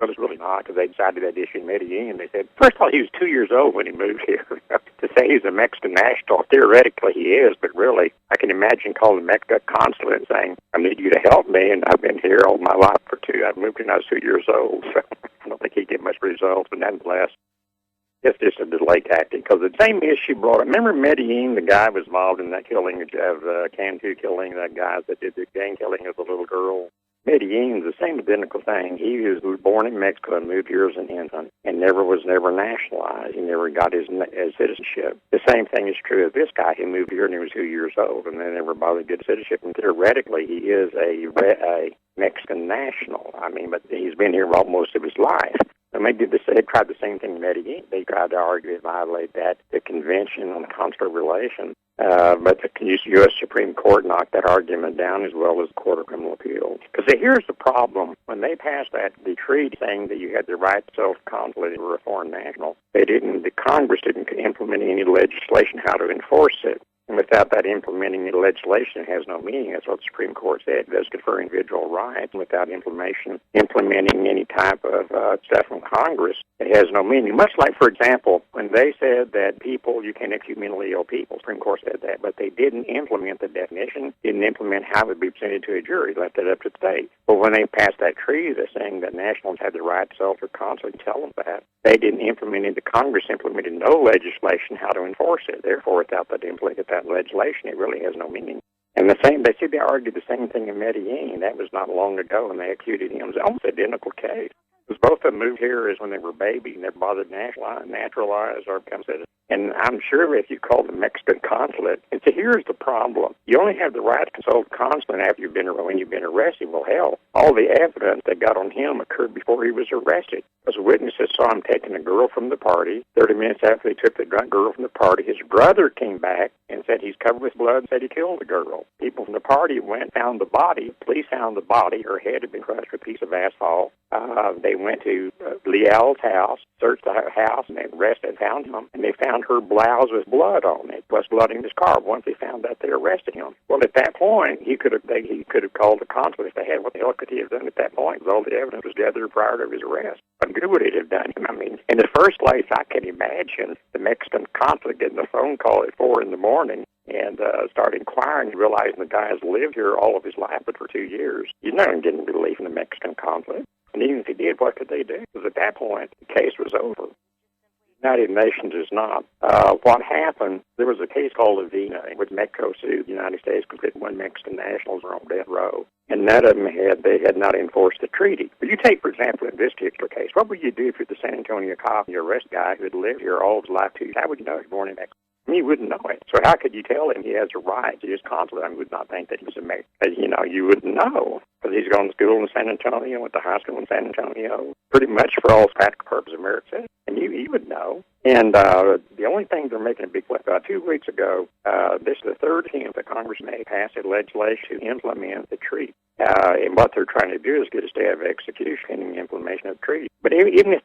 Well, it's really not, because they decided that issue in Medellin. They said, first of all, he was 2 years old when he moved here. To say he's a Mexican national, theoretically he is, but really, I can imagine calling the Mexican consulate and saying, I need you to help me, and I've been here all my life for I've moved when I was 2 years old, so I don't think he'd get much results, but nonetheless, it's just a delay tactic, because the same issue brought up. Remember Medellin, the guy was involved in that killing of Cantu killing, that guy that did the gang killing of the little girl. Medellin is the same identical thing. He was born in Mexico and moved here as an infant and was never nationalized. He never got his citizenship. The same thing is true of this guy. He moved here and he was 2 years old and then never bothered to get citizenship. And theoretically, he is a Mexican national. I mean, but he's been here most of his life. So maybe they tried the same thing in Medellin. They tried to argue to violate the Convention on Consular Relations. But the U.S. Supreme Court knocked that argument down, as well as the Court of Criminal Appeals. Because here's the problem. When they passed the treaty saying that you had the right to self-consulate if you were a foreign national, the Congress didn't implement any legislation how to enforce it. And without that implementing the legislation, it has no meaning. That's what the Supreme Court said. It does confer individual rights. Without implementing any type of stuff from Congress, it has no meaning. Much like, for example, when they said that you can't execute mentally ill people, the Supreme Court said that, but they didn't implement the definition, didn't implement how it would be presented to a jury, left it up to the state. But when they passed that treaty, they're saying that nationals had the right to self-consulate, tell them that. They didn't implement it. The Congress implemented no legislation how to enforce it. Therefore, without that legislation, it really has no meaning. And they argued the same thing in Medellin. That was not long ago, and they executed him. It was almost an identical case. Because both of them moved here as when they were babies, and never bothered to naturalize or become citizens. And I'm sure if you call the Mexican consulate, and so here's the problem. You only have the right to consult the consulate after when you've been arrested. Well, hell, all the evidence they got on him occurred before he was arrested. Because witnesses saw him taking a girl from the party. 30 minutes after they took the drunk girl from the party, his brother came back and said he's covered with blood and said he killed the girl. People from the party found the body. Police found the body. Her head had been crushed with a piece of asphalt. They went to Leal's house, searched the house, and they arrested and found him. And they found her blouse with blood on it, plus blood in his car. Once they found that, they arrested him. Well, at that point, he could have called the consulate if they had. What the hell could he have done at that point? Because all the evidence was gathered prior to his arrest. What good would it have done him? I mean, in the first place, I can imagine the Mexican consulate getting a phone call at 4 in the morning and start inquiring, realizing the guy has lived here all of his life, but for 2 years. You're not getting relief in the Mexican consulate. And even if he did, what could they do? Because at that point, the case was over. The United Nations is not. What happened, there was a case called Avena, in which Mexico sued the United States because 51 Mexican nationals were on death row. And none of them had not enforced the treaty. But you take, for example, in this particular case, what would you do if you're the San Antonio cop and you arrest a guy who had lived here all his life too? How would you know he's born in Mexico? You wouldn't know it. So how could you tell him he has a right to his consulate? I would not think that he's a Mexican. You wouldn't know. Because he's gone to school in San Antonio, went to high school in San Antonio, pretty much for all practical purposes, American. And he would know. And the only thing they're making a big flip about 2 weeks ago, this is the third attempt that Congress made passed a legislation to implement the treaty. And what they're trying to do is get a stay of execution pending the implementation of the treaty. But even if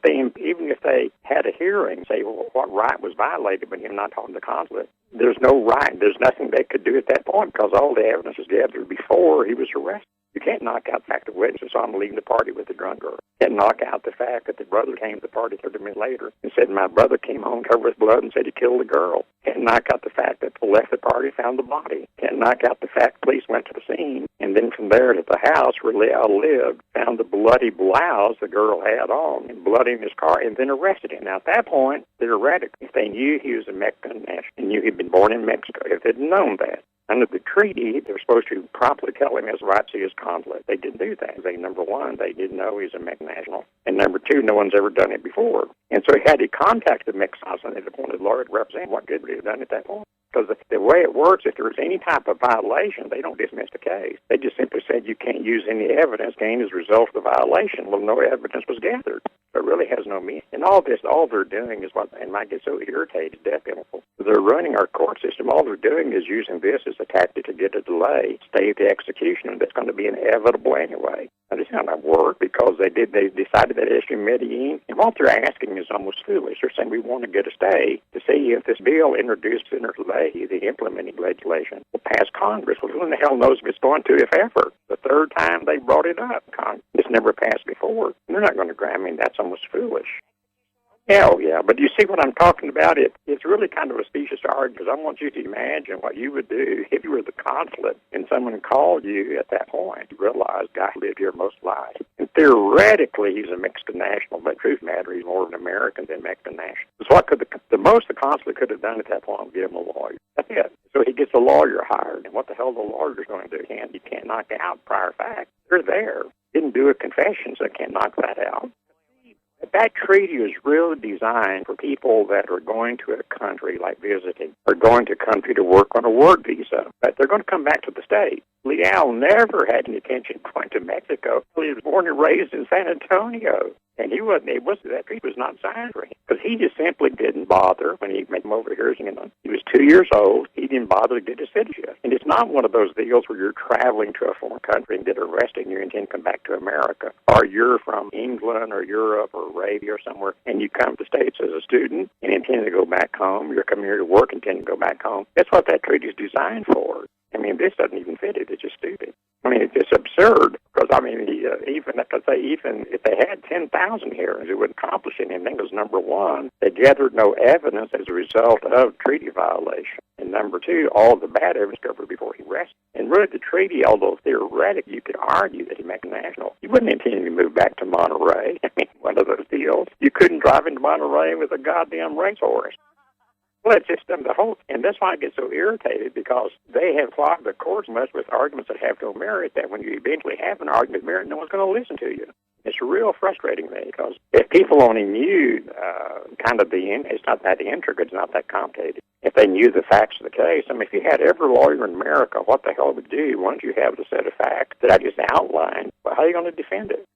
they had a hearing, say, well, what right was violated by him not talking to the consulate, there's no right. There's nothing they could do at that point because all the evidence was gathered before he was arrested. You can't knock out the fact that witnesses saw him leaving the party with the drunk girl. You can't knock out the fact that the brother came to the party 30 minutes later and said, my brother came home covered with blood and said he killed the girl. Can't knock out the fact that they left the party and found the body. Can't knock out the fact police went to the scene and then from there to the house where Leal lived, found the bloody blouse the girl had on and blood in his car and then arrested him. Now, at that point, they're radical. If they knew he was a Mexican national and knew he'd been born in Mexico, if they'd known that, under the treaty, they're supposed to promptly tell him he has the right to see his consulate. They didn't do that. Number one, they didn't know he was a Mexican national. And number two, no one's ever done it before. And so he had to contact the Mexican consulate and appointed a lawyer to represent him. What good would he have done at that point? Because the way it works, if there's any type of violation, they don't dismiss the case. They just simply said you can't use any evidence gained as a result of the violation. Well, no evidence was gathered. It really has no meaning. And all they're doing is what, and I get so irritated, death penalty. They're running our court system. All they're doing is using this as a tactic to get a delay, stay the execution, and that's going to be inevitable anyway. It's not going to work because they decided that issue in Medellin. And what they're asking is almost foolish. They're saying we want to get a stay to see if this bill introduced in today, the implementing legislation, will pass Congress. Well, who in the hell knows if it's going to, if ever? The third time they brought it up. It's never passed before. They're not going to grant. I mean, that's almost foolish. Hell yeah, but you see what I'm talking about? It's really kind of a specious argument, because I want you to imagine what you would do if you were the consulate and someone called you at that point. You realize guy lived here most life. And theoretically, he's a Mexican national, but truth matter, he's more of an American than Mexican national. So what could the most the consulate could have done at that point was give him a lawyer. That's it. So he gets a lawyer hired, and what the hell the lawyer's going to do? He can't knock out prior facts. They're there. Didn't do a confession, so they can't knock that out. That treaty is really designed for people that are going to a country, like visiting, or going to a country to work on a work visa. But they're going to come back to the state. Leal never had any intention of going to Mexico. He was born and raised in San Antonio. And that treaty was not signed for him. Because he just simply didn't bother when he came over here. He was 2 years old. He didn't bother to get his citizenship. And it's not one of those deals where you're traveling to a foreign country and get arrested and you intend to come back to America. Or you're from England or Europe or Arabia or somewhere, and you come to the States as a student and intend to go back home. You're coming here to work and intend to go back home. That's what that treaty is designed for. I mean, this doesn't even fit it. It's just stupid. I mean, it's just absurd. Because, I mean, even if they had 10,000 hearings, it wouldn't accomplish anything. Because, number one, they gathered no evidence as a result of treaty violation. And number two, all the bad evidence covered before he rested. And really, the treaty, although theoretically you could argue that he made national, you wouldn't intend to move back to Monterey. I mean, one of those deals. You couldn't drive into Monterey with a goddamn racehorse. Well, it's just and that's why I get so irritated, because they have clogged the courts much with arguments that have no merit, that when you eventually have an argument of merit, no one's going to listen to you. It's real frustrating to me, because if people only knew it's not that intricate, it's not that complicated. If they knew the facts of the case, I mean, if you had every lawyer in America, what the hell would you do once you have the set of facts that I just outlined? Well, how are you going to defend it?